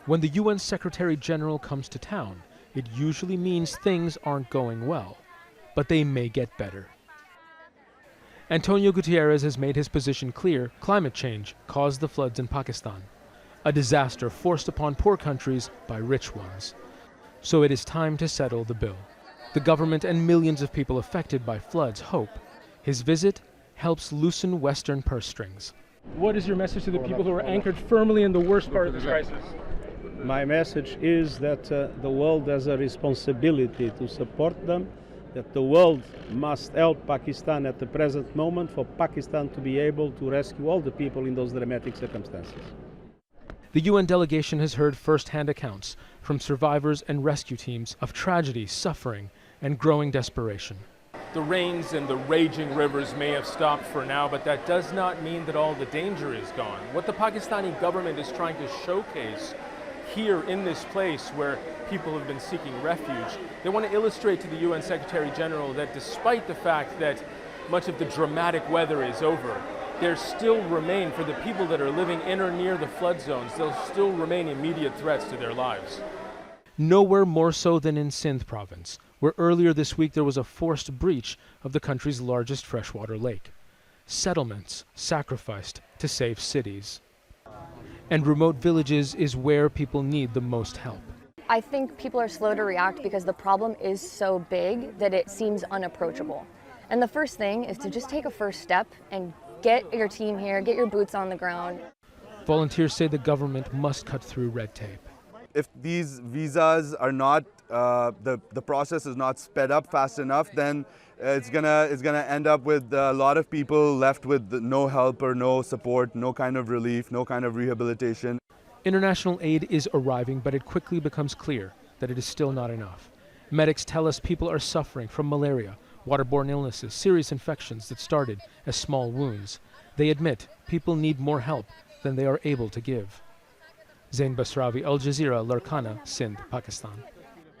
When the UN Secretary General comes to town, it usually means things aren't going well, but they may get better. Antonio Guterres has made his position clear: climate change caused the floods in Pakistan, a disaster forced upon poor countries by rich ones. So it is time to settle the bill. The government and millions of people affected by floods hope. His visit helps loosen Western purse strings. What is your message to the people who are anchored firmly in the worst part of this crisis? My message is that the world has a responsibility to support them, that the world must help Pakistan at the present moment for Pakistan to be able to rescue all the people in those dramatic circumstances. The UN delegation has heard first-hand accounts from survivors and rescue teams of tragedy, suffering, and growing desperation. The rains and the raging rivers may have stopped for now, but that does not mean that all the danger is gone. What the Pakistani government is trying to showcase here in this place where people have been seeking refuge, they want to illustrate to the UN Secretary General that despite the fact that much of the dramatic weather is over, there still remain, for the people that are living in or near the flood zones, there'll still remain immediate threats to their lives. Nowhere more so than in Sindh province, where earlier this week there was a forced breach of the country's largest freshwater lake. Settlements sacrificed to save cities. And remote villages is where people need the most help. I think people are slow to react because the problem is so big that it seems unapproachable. And the first thing is to just take a first step and get your team here, get your boots on the ground. Volunteers say the government must cut through red tape. If these visas are not, the process is not sped up fast enough, then it's gonna end up with a lot of people left with no help or no support, no kind of relief, no kind of rehabilitation. International aid is arriving, but it quickly becomes clear that it is still not enough. Medics tell us people are suffering from malaria, water-borne illnesses, serious infections that started as small wounds. They admit people need more help than they are able to give. Zein, Basravi, Jazeera, Larakana, Sindh, Pakistan.